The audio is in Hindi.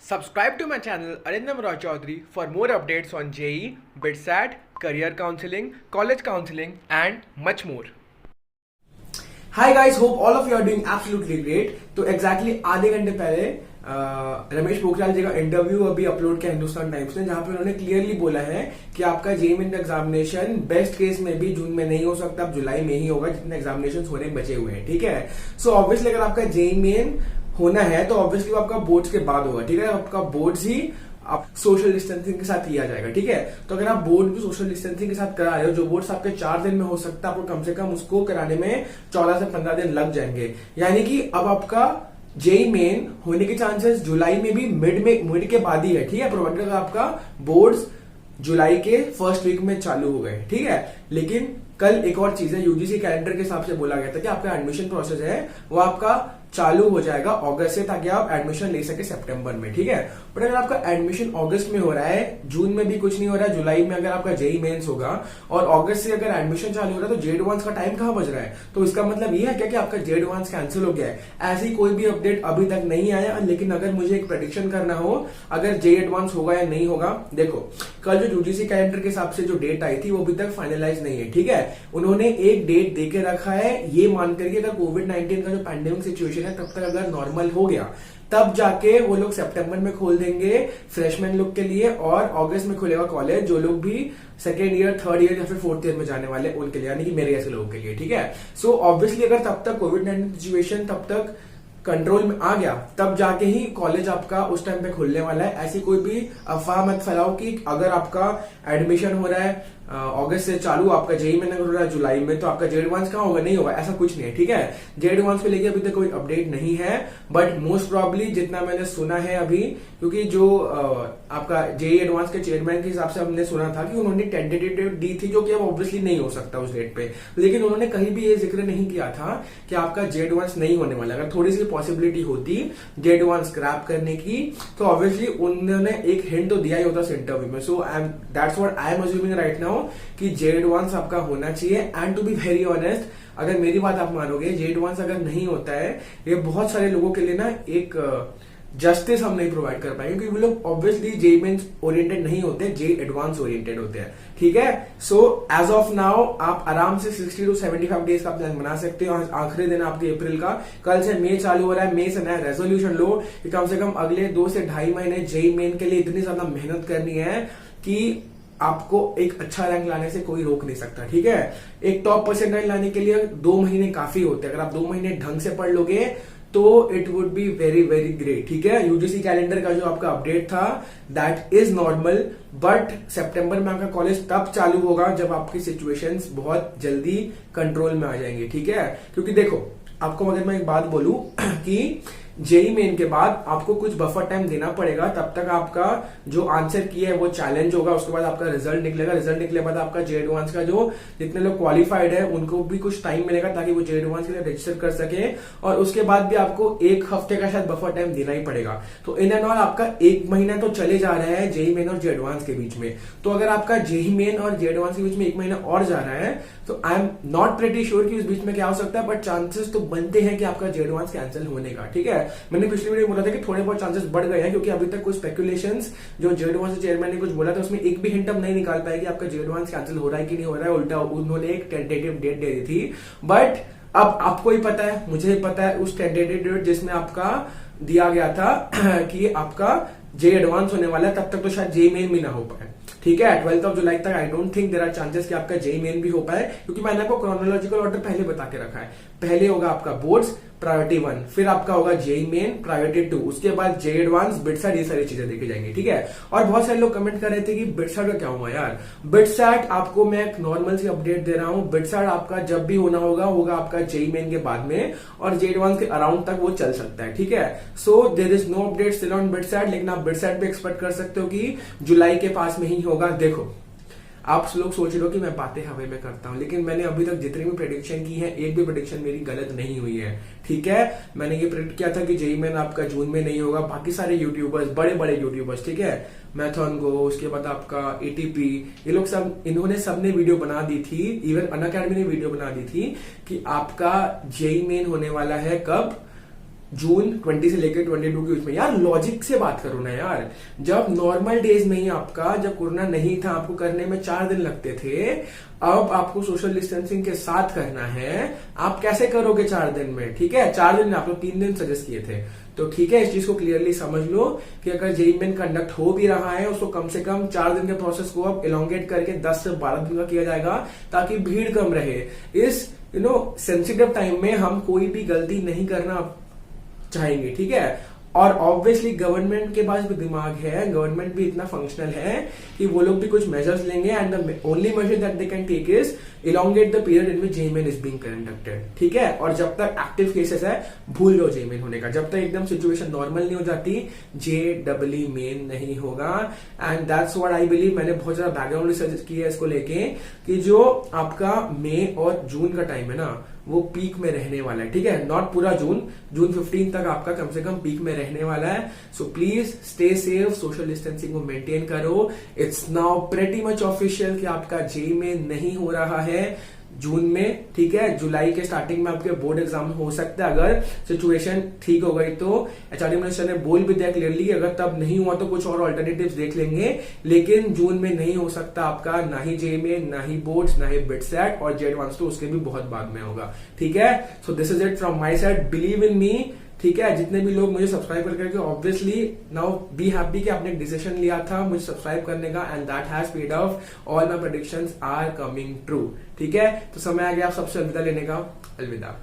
Subscribe to my channel Arindam Roy Chaudhary for more updates on JEE, BITSAT, career counseling, college counseling and much more. Hi guys, hope all of you are doing absolutely great. तो एग्जैक्टली आधे घंटे पहले रमेश पोखरियाल जी का इंटरव्यू अभी अपलोड किया हिंदुस्तान टाइम्स ने, जहां पे उन्होंने क्लियरली बोला है कि आपका JEE main examination best case में भी जून में नहीं हो सकता, अब जुलाई में ही होगा, जितने एग्जामिनेशन होने बचे हुए हैं। ठीक है, सो ऑब्वियसली अगर आपका जेईई मेन होना है तो ऑब्वियसली वो आपका बोर्ड्स के बाद होगा। ठीक है, आपका बोर्ड्स ही आप सोशल डिस्टेंसिंग के साथ किया जाएगा। ठीक है, तो अगर आप बोर्ड भी सोशल डिस्टेंसिंग के साथ करा रहे हो, जो बोर्ड्स आपके 4 दिन में हो सकता है, आपको कम से कम उसको कराने में 14 से 15 दिन लग जाएंगे। यानी कि अब आपका जेईई मेन होने के चांसेस जुलाई में भी मिड के बाद ही है। ठीक है, प्रोवाइडेड अगर आपका बोर्ड्स जुलाई के फर्स्ट वीक में चालू हो गए। ठीक है, लेकिन कल एक और चीज है, यूजीसी कैलेंडर के हिसाब से बोला गया था कि आपका एडमिशन प्रोसेस है वो आपका चालू हो जाएगा अगस्त से, ताकि आप एडमिशन ले सके सितंबर में। ठीक है, बट अगर आपका एडमिशन अगस्त में हो रहा है, जून में भी कुछ नहीं हो रहा है, जुलाई में अगर आपका जेईई मेंस होगा और अगस्त से अगर एडमिशन चालू हो रहा है, तो जेईई एडवांस का टाइम कहां बच रहा है? तो इसका मतलब ये है क्या कि आपका जेईई एडवांस कैंसिल हो गया है? ऐसी कोई भी अपडेट अभी तक नहीं आया। लेकिन अगर मुझे एक प्रेडिक्शन करना हो अगर जेईई एडवांस होगा या नहीं होगा, देखो कल जो यूजीसी कैलेंडर के हिसाब से जो डेट आई थी वो अभी तक फाइनलाइज नहीं है। ठीक है, उन्होंने एक डेट देके रखा है ये मानकर के अगर कोविड-19 का जो पैंडेमिक सिचुएशन है तब तक अगर नॉर्मल हो गया तब जाके वो लोग सितंबर में खोल देंगे फ्रेशमैन लोग के लिए, और अगस्त में खुलेगा कॉलेज जो लोग भी सेकेंड ईयर, थर्ड ईयर या फिर फोर्थ ईयर में जाने वाले उनके लिए, यानी कि मेरे ऐसे लोगों के लिए। ठीक है, सो ऑब्वियसली अगर तब तक कोविड-19 सिचुएशन तब तक कंट्रोल में आ गया तब जाके ही कॉलेज आपका उस टाइम पे खुलने वाला है। ऐसी कोई भी अफवाह मत फैलाओ कि अगर आपका एडमिशन हो रहा है अगस्त से चालू, आपका जेईई में हो रहा है जुलाई में, तो आपका जेईई एडवांस कहां होगा? नहीं होगा, ऐसा कुछ नहीं है। ठीक है, जेईई एडवांस को लेके अभी तक कोई अपडेट नहीं है, बट मोस्ट प्रॉब्ली जितना मैंने सुना है अभी, क्योंकि जो आपका जेईई एडवांस के चेयरमैन के हिसाब से हमने सुना था कि उन्होंने टेंटेटिव डेट दी थी, जो कि अब ऑब्वियसली नहीं हो सकता उस डेट पे, लेकिन उन्होंने कहीं भी ये जिक्र नहीं किया था कि आपका जेईई एडवांस नहीं होने वाला। अगर थोड़ी सी पॉसिबिलिटी होती जेईई एडवांस स्क्रैप करने की तो ऑब्वियसली उन्होंने एक हिंट तो दिया ही होता इस इंटरव्यू में। So that's what I am assuming right now कि जेईई एडवांस आपका होना चाहिए। And to be very honest, अगर मेरी बात आप मानोगे, जेईई एडवांस अगर नहीं होता है, ये बहुत सारे लोगों के लिए ना एक जस्टिस हम नहीं प्रोवाइड कर पाएंगे, क्योंकि वो लोग ऑब्वियसली जेईई मेंस ओरिएंटेड नहीं होते, जेईई एडवांस ओरिएंटेड होते हैं। ठीक है, सो एज ऑफ नाउ आप आराम से 60 to 75 डेज का प्लान बना सकते हो। आखिरी दिन आपके अप्रैल का, कल से मई चालू हो रहा है, मई से नया रेजोल्यूशन लो कि कम से कम अगले 2 से 2.5 महीने जेईई मेन के लिए इतनी ज्यादा मेहनत करनी है कि आपको एक अच्छा रैंक लाने से कोई रोक नहीं सकता। ठीक है, एक टॉप परसेंटाइल लाने के लिए 2 महीने काफी होते हैं। अगर आप 2 महीने ढंग से पढ़ लोगे तो it would be very very great. ठीक है, यूजीसी कैलेंडर का जो आपका अपडेट था दैट इज नॉर्मल, बट सितंबर में आपका कॉलेज तब चालू होगा जब आपकी सिचुएशंस बहुत जल्दी कंट्रोल में आ जाएंगे। ठीक है, क्योंकि देखो आपको अगर मैं एक बात बोलूं कि जेईई मेन के बाद आपको कुछ बफर टाइम देना पड़ेगा, तब तक आपका जो आंसर किया है वो चैलेंज होगा, उसके बाद आपका रिजल्ट निकलेगा, रिजल्ट निकले बाद आपका जेईई एडवांस का जो जितने लोग क्वालिफाइड है उनको भी कुछ टाइम मिलेगा ताकि वो जेईई एडवांस के लिए रजिस्टर कर सके, और उसके बाद भी आपको 1 हफ्ते का शायद बफर टाइम देना ही पड़ेगा। तो इन एंड ऑल आपका 1 महीना तो चले जा रहा है जेईई मेन और जेईई एडवांस के बीच में। तो अगर आपका जेईई मेन और जेईई एडवांस के बीच में 1 महीना और जा रहा है तो I am not pretty sure कि उस बीच में क्या हो सकता है, बट चांसेस तो बनते हैं कि आपका जेईई एडवांस कैंसिल होने का। ठीक है, मैंने पिछली वीडियो बोला था कि थोड़े बहुत चांसेस बढ़ गए हैं, क्योंकि अभी तक कुछ स्पेकुलेशंस जो जेईई एडवांस के चेयरमैन ने कुछ बोला था उसमें एक भी हिंट हम नहीं निकाल पाए कि आपका जेईई एडवांस कैंसिल हो रहा है कि नहीं हो रहा है। उल्टा उन्होंने एक टेंटेटिव डेट दे दी थी, बट अब आपको ही पता है, मुझे ही पता है, उस टेंटेटिव डेट जिसमें आपका दिया गया था कि आपका जेईई एडवांस होने वाला है, तब तक तो शायद जेईई मेन भी ना हो पाए। ठीक है, 12 जुलाई तक I don't think there are chances कि आपका जेईई मेन भी हो पाए, क्योंकि मैंने आपको क्रोनोलॉजिकल ऑर्डर पहले बता के रखा है। पहले होगा आपका बोर्ड्स प्रायोरिटी 1, फिर आपका होगा जेईई मेन प्रायोरिटी 2, उसके बाद जेईई एडवांस, बिटसैट, ये सारी चीजें देखी जाएंगी। ठीक है, और बहुत सारे लोग कमेंट कर रहे थे कि बिटसैट का क्या हुआ यार। बिटसैट आपको मैं एक नॉर्मल सी अपडेट दे रहा हूं, बिटसैट आपका जब भी होना होगा आपका जेईई मेन के बाद में, और जेईई एडवांस के अराउंड तक वो चल सकता है। ठीक है, so there is no update still on BITSAT, लेकिन आप बिटसैट भी एक्सपेक्ट कर सकते हो कि जुलाई के पास में ही होगा। देखो आप लोग सोच रहे हो कि मैं बातें हवा में करता हूं, लेकिन मैंने अभी तक जितनी भी प्रेडिक्शन की है एक भी प्रेडिक्शन मेरी गलत नहीं हुई है। ठीक है, मैंने ये प्रेडिक्ट किया था कि जेईई मेन आपका जून में नहीं होगा। बाकी सारे यूट्यूबर्स, बड़े बड़े यूट्यूबर्स, ठीक है, मैथन गो, उसके बाद आपका एटीपी, ये लोग सब, इन्होंने सबने वीडियो बना दी थी, इवन अनअकैडमी ने वीडियो बना दी थी कि आपका जेईई मेन होने वाला है कब, जून 20 से लेकर 22 के बीच में। यार लॉजिक से बात करो ना यार, जब नॉर्मल डेज में ही आपका, जब कोरोना नहीं था, आपको करने में 4 दिन लगते थे, अब आपको सोशल डिस्टेंसिंग के साथ करना है, आप कैसे करोगे 4 दिन में? ठीक है, 4 दिन में आप लोग 3 दिन सजेस्ट किए थे, तो ठीक है, इस चीज को क्लियरली समझ लो कि अगर जेईई मेन कंडक्ट हो भी रहा है, उसको कम से कम 4 दिन के प्रोसेस को अब इलोंगेट करके 10 से 12 दिन का किया जाएगा, ताकि भीड़ कम रहे। इस सेंसिटिव टाइम में हम कोई भी गलती नहीं करना चाहेंगे, ठीक है। और ऑब्वियसली गवर्नमेंट के पास भी दिमाग है, गवर्नमेंट भी इतना फंक्शनल है कि वो लोग भी कुछ मेजर्स लेंगे, and the only measure that they can take is elongate the period in which JEE main is being conducted, ठीक है। और जब तक एक्टिव केसेस है, भूल जाओ जेईई मेन होने का, जब तक एकदम सिचुएशन नॉर्मल नहीं हो जाती, जेईई मेन नहीं होगा। And that's what I believe. मैंने बहुत ज्यादा बैकग्राउंड रिसर्च किया है इसको लेके, कि जो आपका मई और जून का टाइम है ना, वो पीक में रहने वाला है, ठीक है। नॉट पूरा जून 15 तक आपका कम से कम पीक में रहने वाला है। So please stay safe, social distancing को मेंटेन करो। It's now pretty much official कि आपका जेईई में नहीं हो रहा है जून में, ठीक है। जुलाई के स्टार्टिंग में आपके बोर्ड एग्जाम हो सकता है, अगर सिचुएशन ठीक हो गई तो। एचआरडी मिनिस्टर ने बोल भी दिया क्लियरली कि अगर तब नहीं हुआ तो कुछ और ऑल्टरनेटिव्स देख लेंगे, लेकिन जून में नहीं हो सकता आपका, ना ही जेईई में, ना ही बोर्ड्स, ना ही बिटसेट, और जे एडवांस तो उसके भी बहुत बाद में होगा, ठीक है। So this is it from my side, believe in me, ठीक है। जितने भी लोग मुझे सब्सक्राइब करके, ऑब्वियसली नाउ बी हैप्पी कि आपने एक डिसीजन लिया था मुझे सब्सक्राइब करने का, and that has paid off. All my predictions are coming true, ठीक है। तो समय आ गया आप सबसे अलविदा लेने का। अलविदा।